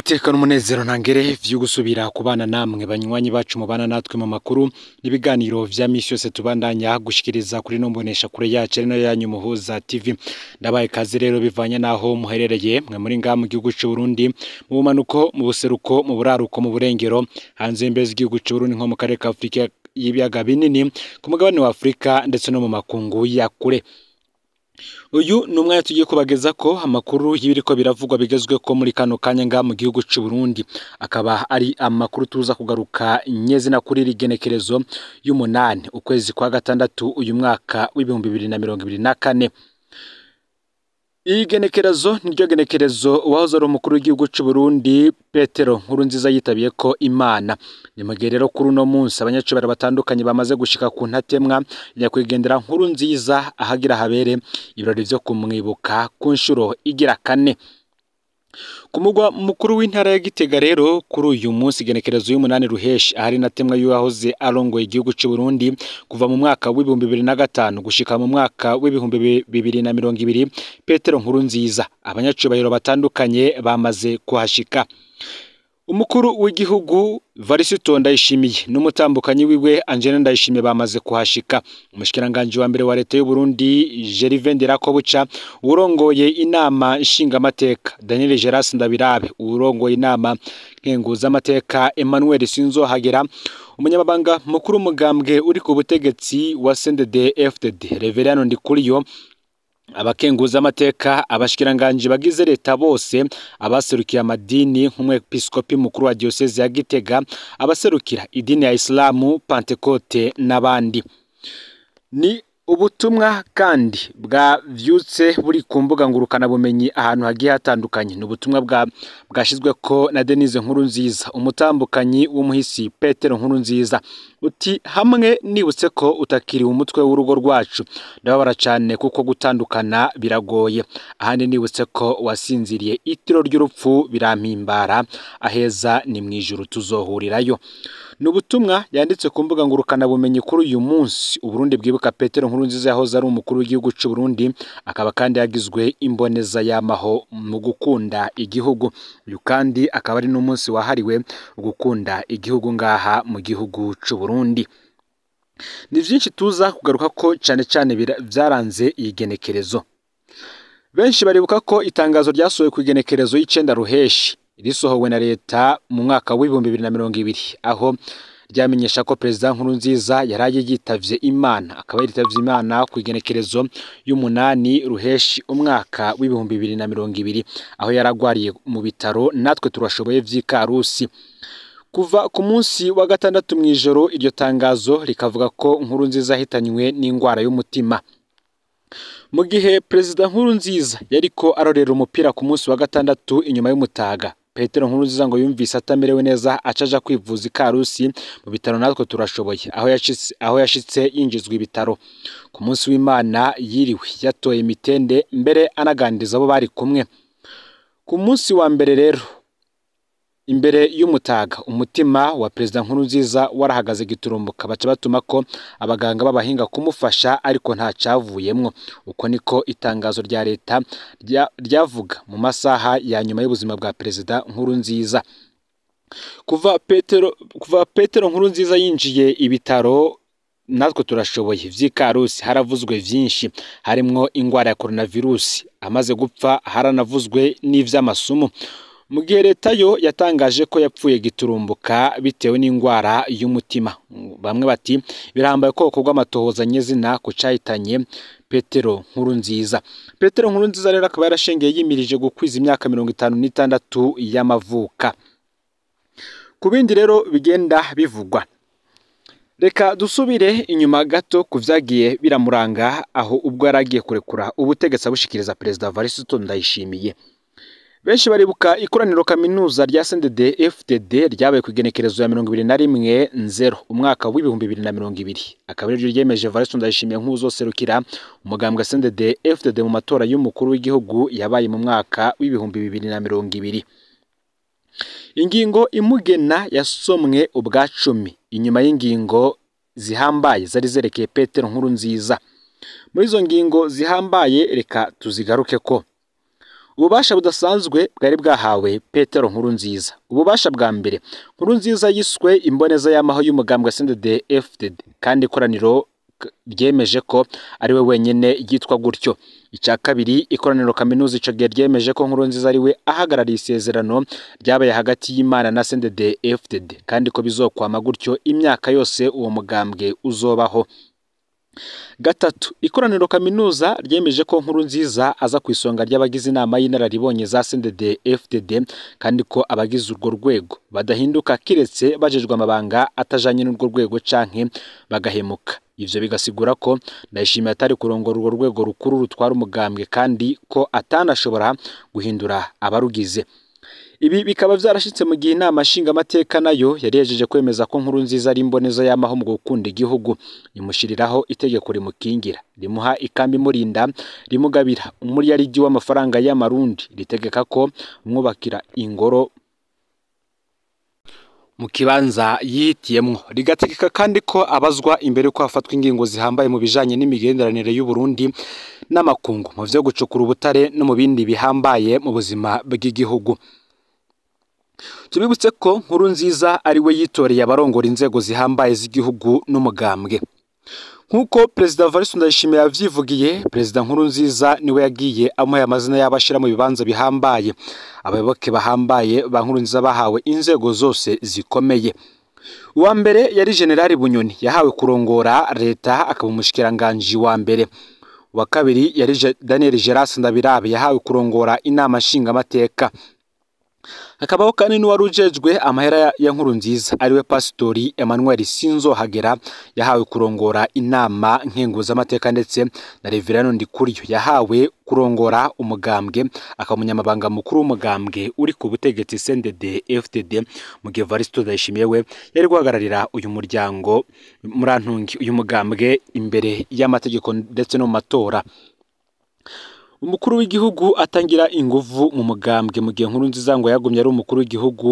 umutekano umunezero ntangere vyo gusubira kubana namwe banywanyi bacu mubana natwe mu makuru n'ibiganiro vya misi yose tubandanya gushikiriza kuri no mbonesha kure yacu ari no yanyu Muhuza TV. Ndabaye kazi rero bivanye naho muherereye mwe muri ngaha mu gihugu cy'u Burundi, mu bumanuko, mu buseruko, mu buraruko, mu burengero, hanze imbezi igihugu cy'u Burundi nko mu karere ka Afrika y'ibiyaga binini, ku mugabane wa Afrika ndetse no mu makungu ya kure. Uyu ni umwanya tugiye kubageza ko amakuru y'ibiriko biravugwa bigezwe ko muri kano kanya ngaha mu gihugu cy'u Burundi, akaba ari amakuru tuza kugaruka nyezina kuri rigenekerezo y'umunani ukwezi kwa gatandatu uyu mwaka w'ibihumbi 2024. Igenekerezo niryo genekerezo wahoze ari umukuru w'igihugu cy'u Burundi Petero Nkurunziza yitabiye ko Imana. Ni mugihe rero kuri uno munsi abanyacubara batandukanye bamaze gushika ku ntatemwa nyakwigendera Nkurunziza ahagira habere ibirori vyo kumwibuka ku nshuro igira kane. Ku mugwa mukuru w'intara ya Gitega rero kuri uyu munsi genekerezo y'umunani ruheshi ahari natemwa y'uwahoze arongoye igihugu cy'u Burundi kuva mu mwaka w'ibihumbi 2005 gushika mu mwaka w'ibihumbi 2020 Petero Nkurunziza. Abanyacubahiro batandukanye bamaze kuhashika. Umukuru w'igihugu Varisito Ndayishimiye n'umutambukanyi wiwe Angela Ndayishimiye bamaze kuhashika. Umushikiranganje wa mbere wa leta y'u Burundi Gervais Ndirakobuca, urongoye inama nshingamateka Daniel Geras Ndabirabe, urongoye inama nkenguza amateka Emmanuel Sinzohagera, umunyamabanga mukuru umugambwe uri ku butegetsi wa CNDD-FDD Reverend Ndikuriyo, abakenguza amateka, abashikiranganje bagize leta bose, abaserukiye amadini nk'umwepiskopi mukuru wa diocese ya Gitega, abaserukira idini ya Islamu, Pentecote n'abandi. Ni ubutumwa kandi bwavyutse buri ku mbuga ngurukana bumenyi ahantu hagiye hatandukanye. Ni ubutumwa bwashizwe ko na Denise Nkurunziza, umutambukanyi w'umuhisi Petero Nkurunziza, uti hamwe nibutse ko utakiriwe umutwe w'urugo rwacu ndababara cyane kuko gutandukana biragoye, ahandi nibutse ko wasinziriye itiro ry'urupfu birampimbara, aheza ni mwijuru tuzohurirayo. Nubutumwa yanditse ku mbuga ngurukana bumenyi kuri uyu munsi Uburundi bwibuka Petero Nkurunziza yahoze ari umukuru w'igihugu cy'u Burundi, akaba kandi yagizwe imboneza yamaho mu gukunda igihugu. Uyu kandi akaba ari n'umunsi wahariwe gukunda igihugu ngaha mu gihugu cy'u Burundi. Ni byinshi tuza kugaruka ko cyane cyane byaranze iyi genekerezo. Benshi baribuka ko itangazo ryasohoye ku igenekerezo y'icenda ruheshi risohowe na leta mu mwaka w'ibihumbi 2020, aho ryamenyesha ko Perezida Nkurunziza yaraye yitavye Imana. Akaba yitavye Imana ku igenekerezo y'umunani ruheshi umwaka w'ibihumbi 2020, aho yaragwariye mu bitaro natwe turashoboye vy'Ikarusi. Kuva ku munsi wa gatandatu mwijoro iryo tangazo rikavuga ko Nkurunziza ahitanywe n'ingwara y'umutima. Mu gihe Perezida Nkurunziza yariko arorera umupira ku munsi wa gatandatu inyuma y'umutaga, Petero Nkurunziza ngo yumvise atamerewe neza acaja kwivuza Ikarusi mu bitaro natwe turashoboye, aho yashitse yinjizwa ibitaro. Ku munsi w'Imana yiriwe yatoye mitende mbere anaganiriza abo bari kumwe. Ku munsi wa mbere rero imbere y'umutaga umutima wa Perezida Nkurunziza warahagaze giturumbuka, baca batuma ko abaganga b'abahinga kumufasha ariko nta cavuyemwo. Uko niko itangazo rya leta ryavuga mu masaha ya nyuma y'ubuzima bwa Perezida Nkurunziza. Kuva Petero Nkurunziza yinjiye ibitaro natwe turashoboye vy'Ikarusi haravuzwe vyinshi, harimwo ingwara ya coronavirus. Amaze gupfa haranavuzwe n'ivy'amasumu. Mu gihe leta yo yatangaje ko yapfuye giturumbuka bitewe n'ingwara y'umutima. Bamwe bati birambaye ko kogwa amatohoza nyezina ku cahitanye Petero Nkurunziza. Petero Nkurunziza rero akaba yarashengeye yimirije gukwiza imyaka 56 y'amavuka. Ku bindi rero bigenda bivugwa, reka dusubire inyuma gato kuvyagiye biramuranga aho ubwo yaragiye kurekura ubutegetsi abushikiriza Perezida Varisito Ndayishimiye. Benshi baribuka ikoraniro kaminuza rya CNDD-FDD ryabaye ku igenekerezo ya 21/0 umwaka w'ibihumbi 2020. Akaba ryo ryemeje Varisito Ndayishimiye nk'uzoserukira umugambwe CNDD-FDD mu matora y'umukuru w'igihugu yabaye mu mwaka w'ibihumbi 2020. Ingingo imugena yasomwe ubwa 10 inyuma y'ingingo zihambaye zari zerekeye Petero Nkurunziza. Muri izo ngingo zihambaye reka tuzigaruke ko ububasha budasanzwe bwari bwahawe Petero Nkurunziza. Ububasha bwa mbere, Nkurunziza yiswe imboneza y'amaho y'umugambwe CNDD-FDD kandi ikoraniro ryemeje ko ari we wenyine yitwa gutyo. Icya kabiri, ikoraniro kaminuza ico gihe ryemeje ko Nkurunziza ari we ahagarariye isezerano ryabaye hagati y'Imana na CNDD-FDD kandi ko bizokwama gutyo imyaka yose uwo mugambwe uzobaho. Gatatu, ikoraniro kaminuza ryemeje ko Nkurunziza aza ku isonga ry'abagize inama y'inararibonye za CNDD-FDD kandi ko abagize urwo rwego badahinduka kiretse bajejwe amabanga atajanye n'urwo rwego canke bagahemuka. Ivyo bigasigura ko Ndayishimiye atari kurongora urwo rwego rukuru rutwara umugambwe kandi ko atanashobora guhindura abarugize. Ibi bikaba vyarashitse mu gihe inama nshingamateka nayo yari yejeje kwemeza ko Nkurunziza ari imboneza y'amaho mu gukunda igihugu, imushiriraho itegeko rimukingira, rimuha ikambi murinda, rimugabira umuriyaridi w'amafaranga y'amarundi, ritegeka ko umwubakira ingoro mu kibanza yihitiyemwo, rigategeka kandi ko abazwa imbere ko hafatwa ingingo zihambaye mu bijanye n'imigenderanire y'u Burundi n'amakungu mu vyo gucukura ubutare no mu bindi bihambaye mu buzima bw'igihugu. Tubibutse ko Nkurunziza ari we yitoreye abarongora inzego zihambaye z'igihugu n'umugambwe. Nkuko Perezida Evariste Ndayishimiye yavyivugiye, Perezida Nkurunziza niwe yagiye amuhaye amazina y'abashira mu bibanza bihambaye. Abayoboke bahambaye ba Nkurunziza bahawe inzego zose zikomeye. Uwa mbere yari General Bunyoni, yahawe kurongora leta akaba umushikiranganje wa mbere. Uwa kabiri yari Daniel Geras Ndabirabe, yahawe kurongora inama nshingamateka. Hakabaho kandi n'uwari ujejwe amahera ya Nkurunziza ariwe Pastori Emmanuel Sinzohagera, yahawe kurongora inama nkenguzamateka ndetse na Reverend Ndikuriyo yahawe kurongora umugambwe akaba umunyamabanga mukuru w'umugambwe uri ku butegetsi CNDD-FDD mu gihe Evariste Ndayishimiye we yari guhagararira uyu muryango murantungi uyu mugambwe imbere y'amategeko ndetse no mu matora. Umukuru w'igihugu atangira inguvu mu mugambwe mu gihe Nkurunziza ngo yagumye ari umukuru w'igihugu,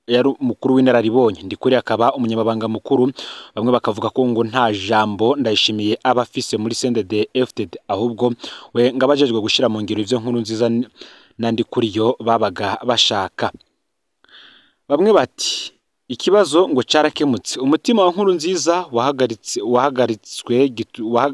yari umukuru w'inararibonye. Ndikuri akaba umunyamabanga mukuru, bamwe bakavuga ko ngo nta jambo Ndayishimiye aba afise muri CNDD-FDD, ahubwo we ngabajejwe gushira mu ngiro ivyo Nkurunziza na Ndikuriyo babaga bashaka. Bamwe bati ikibazo ngo carakemutse, umutima wa Nkurunziza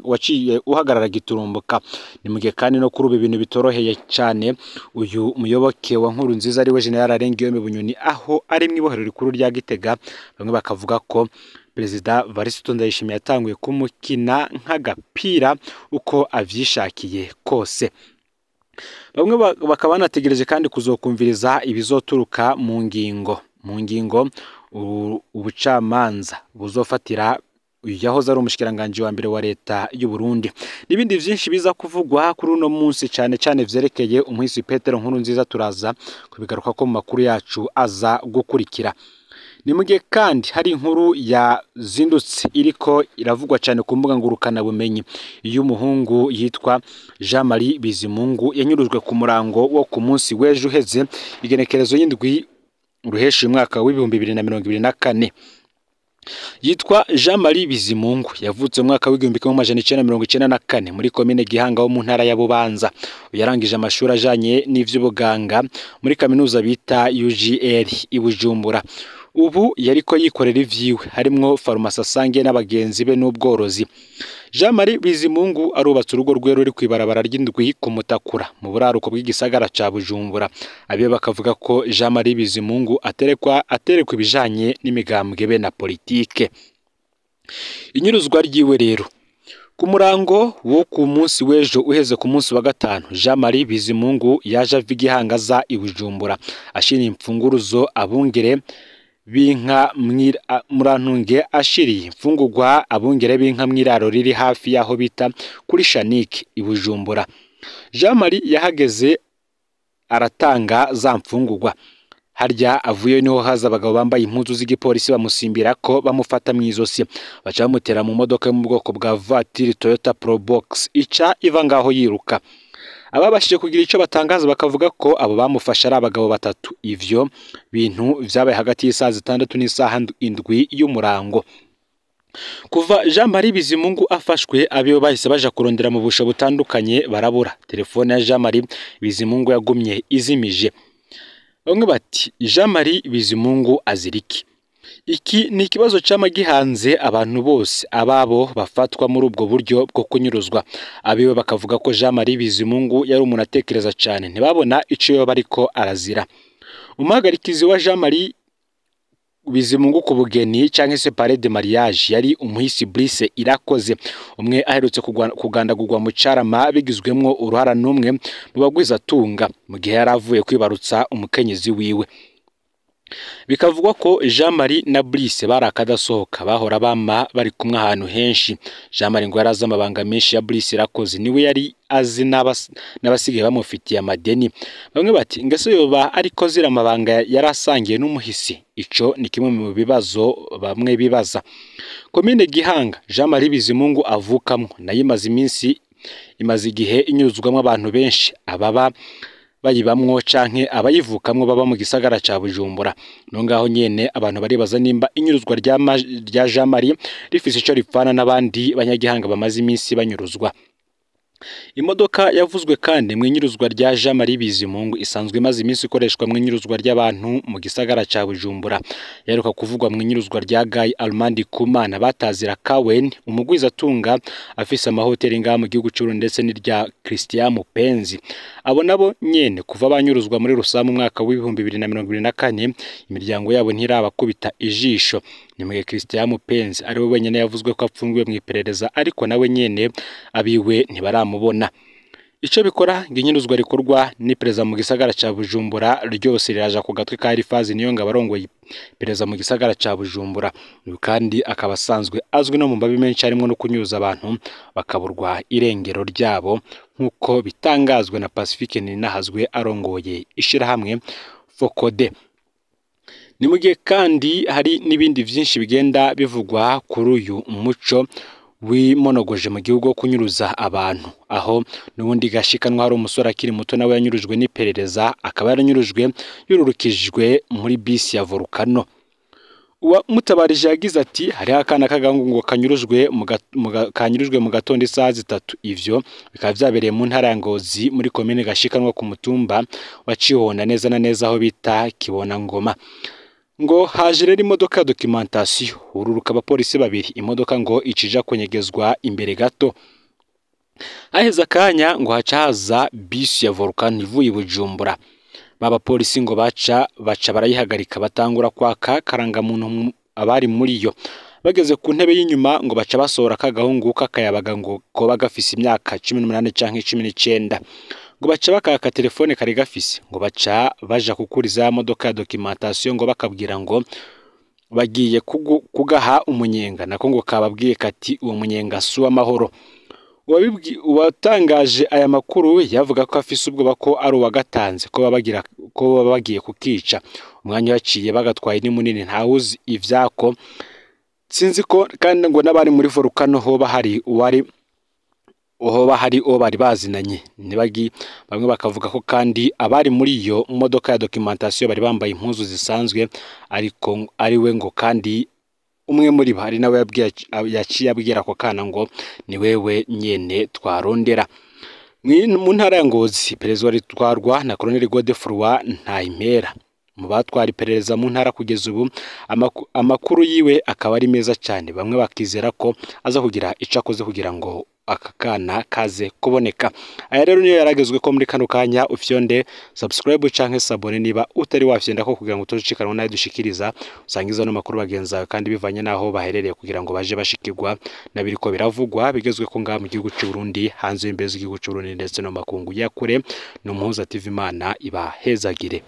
waciye uhagarara giturumbuka. Ni mugihe kandi no kuri ibintu bitoroheye cyane uyu muyoboke wa Nkurunziza ari we General Arengiyome Bunyoni, aho ari mwibohero rikuru rya Gitega. Bamwe bakavuga ko Perezida Evariste Ndayishimiye yatanguye kumukina nk'agapira uko avyishakiye kose. Bamwe bakaba banategereje kandi kuzokumviriza ibizoturuka mu ngingo ubucamanza buzofatira yahoze ari umushikiranganje wa mbere wa leta y'u Burundi. Nibindi vyinshi biza kuvugwa kuri uno munsi cyane vyerekeye umuhisi Petero Nkurunziza, turaza kubigaruka ko mu makuru yacu aza gukurikira. Ni mugihe kandi hari inkuru yazindutse iriko iravugwa cyane ku mbuga ngurukana bumenyi y'umuhungu yitwa Jean Marie Bizimungu yanyurujwe ku murango wo ku munsi w'ejo uheze igenekerezo y'indwi Ruheshi umwaka w'ibihumbi 2024. Yitwa Jean Marie Bizimungu yavutse mu mwaka w'igihumbi kimwe amajana 1994 muri komine Gihanga wo mu ntara ya Bubanza. Yarangije amashuri ajanye n'ivy'ubuganga muri kaminuza bita UGL i Bujumbura. Ubu yariko yikorera ivyiwe harimwo farumasi asangiye n'abagenzi be n'ubworozi. Jean Marie Bizimungu arubatse urugo rwe ruri kwibarabara ry'indwi ku Mutakura mu buraruko bw'igisagara ca Bujumbura. Abiye bakavuga ko Jean Marie Bizimungu aterekwa ibijanye n'imigambwe be na politike. Inyuruzwa ryiwe rero ku murango wo ku munsi w'ejo uheze ku munsi wa gatanu, Jean Marie Bizimungu yaje ava igihangaza i Bujumbura ashira imfunguruzo abungere binka murantunge ashiriye imfungurwa abungere binka mwiraro riri hafi yaho bita kuri Shanike i Bujumbura. Jean Marie yahageze aratanga za mfungurwa. Harya avuye niho haza abagabo bambaye impuzu z'igipolisi bamusimbira ko bamufata mwizosi, baca bamutera mu modoka yo mu bwoko bwa voiture Toyota Probox ica iva ngaho yiruka. Ababashije kugira ico batangaza bakavuga ko abo bamufasha ari abagabo batatu. Ivyo bintu vyabaye hagati y'isaha 6 n'isaha 7 y'umurango. Kuva Jean Marie Bizimungu afashwe abiwe bahise baja kurondera mu busho butandukanye barabura. Telefone ya Jean Marie Bizimungu yagumye izimije. Bamwe bati Jean Marie Bizimungu aziriki. Iki ni ikibazo cyama gihanze abantu bose ababo bafatwa muri ubwo buryo bwo kunyuruzwa. Abiwe bakavuga ko Jean Marie Bizimungu yari umuntu atekereza cyane ntibabona ico yoba ariko arazira. Umuhagarikizi wa Jean Marie Bizimungu ku bugeni cyangwa se parade de mariage yari umuhisi Brice Irakoze, umwe aherutse kugandagurwa mu Carama bigizwemwo uruhara n'umwe mu bagwiza tunga mu gihe yari avuye kwibarutsa umukenyezi wiwe. Bikavugwa ko Jean Marie na Brice barakadasohoka bahora bama bari kumwe ahantu henshi. Jean Marie ngo yaraza amabanga menshi ya Brice Irakoze, niwe yari azi n'abasigaye bamufitiye amadeni. Bamwe bati ngese yoba ariko zira amabanga yarasangiye n'umuhisi. Ico ni kimwe mu bibazo bamwe bibaza. Komine Gihanga Jean Marie Bizimungu avukamwo nayo imaze igihe inyuzwamwo abantu benshi ababa bayibamwo canke abayivukamwo baba mu gisagara ca Bujumbura. No ngaho nyene abantu baribaza nimba inyuruzwa rya Jean Marie rifise ico ripfana n'abandi banyagihanga bamaze iminsi banyuruzwa. Imodoka yavuzwe kandi mu inyuruzwa rya Jean Marie Bizimungu isanzwe imaze iminsi ikoreshwa mu inyuruzwa ry'abantu mu gisagara ca Bujumbura. Yaheruka kuvugwa mu inyuruzwa rya Guy Almandi Kumana batazira Kawen, umugwiza tunga afise amahoteli ngaha mu gihugu cy'u Burundi ndetse n'irya Christian Mupenzi. Abo nabo nyene kuva banyuruzwa muri Rusama umwaka w'ibihumbi 2024 imiryango yabo ntirabakubita ijisho. Nimwe Christian Mupenzi ari we wenyene yavuzwe ko apfungiwe mu iperereza, ariko nawe nyene abiwe ntibaramubona. Ico bikora nginyuruzwa rikorwa ni pereza mu gisagara ca Bujumbura ryose riraja ku gatwe ka Elifazi niyo ngabarongoye pereza mu gisagara ca Bujumbura, kandi akaba asanzwe azwi no mu mbabi menshi harimo no kunyuza abantu bakaburwa irengero ryabo nkuko bitangazwe na Pacifique Ninahazwe arongoye ishirahamwe Fokode. Ni mu gihe kandi hari n'ibindi byinshi bigenda bivugwa kuri uyu muco wimonogoje mu gihugu kunyuruza abantu, aho n'ubundi gashikanwa hari umusore akiri muto nawe yanyurujwe n'iperereza, akaba yaranyurujwe yururukijwe muri bisi ya Volcano. Uwa mutabarije yagize ati hari akana k'agahungu ngo kanyurujwe mu gatondo isaha 3. Ivyo bikaba vyabereye mu ntara ya Ngozi muri komine gashikanwa ku mutumba wa Cihonda neza na neza aho bita Kibona Ngoma. Ngo haje rero imodoka documentation ururuka abapolisi babiri, imodoka ngo icija kunyegezwa imbere gato. Aheza kanya ngo hacaza bisi ya Volcano ivuye Bujumbura. Baba polisi ngo baca barayihagarika batangura kwaka karangamuntu abari muri yo. Bageze ku ntebe y'inyuma ngo baca basohora kagahungu kakayabaga ngo ko bagafise imyaka 18 canke 19. Ngo baca bakaka telefone kari gafise, ngo baca baja kukuriza ya modoka ya documentation ngo bakabwira ngo bagiye kugaha umunyenga, nako ngo kababwiye kati uwo munyenga su amahoro. Uwatangaje aya makuru yavuga ko afise ubwoba ko ari uwagatanze ko baba bagiye kukica. Umwanya waciye bagatwaye ni munini ntawuzi ivyako. Sinzi ko kandi ngo nabari muri Volcano hoba hari uwo bari bazinanye nibagi. Bamwe bakavuga ko kandi abari muri iyo modoka ya documentation bari bambaye impuzu zisanzwe, ariko ari we ngo kandi umwe muri bari nawe yaciye abwira ko kana ngo ni wewe nyene twarondera. Mu ntara ya Ngozi perezida ritwarwa na Colonel Godefroid Ntayimpera. Mu batwara iperereza mu ntara kugeza ubu amakuru yiwe akaba ari meza cyane. Bamwe bakizera ko aza kugira ico akoze kugira ngo aka kana kaze kuboneka. Aya rero niyo yaragezwe ko muri kano kanya ufyonde subscribe canke sabone niba utari wafyenda ko kugira ngo utojikanwa nayo dushikiriza usangiza no makuru bagenzawe kandi bivanye naho baherereye kugira ngo baje bashikirwa nabiriko biravugwa bigezwe ko ngaha mu gihugu cy'u Burundi, hanze y'imbezi y'igihugu cy'u Burundi ndetse no makungu ya kure. No Muhuza TV Imana ibahezagire.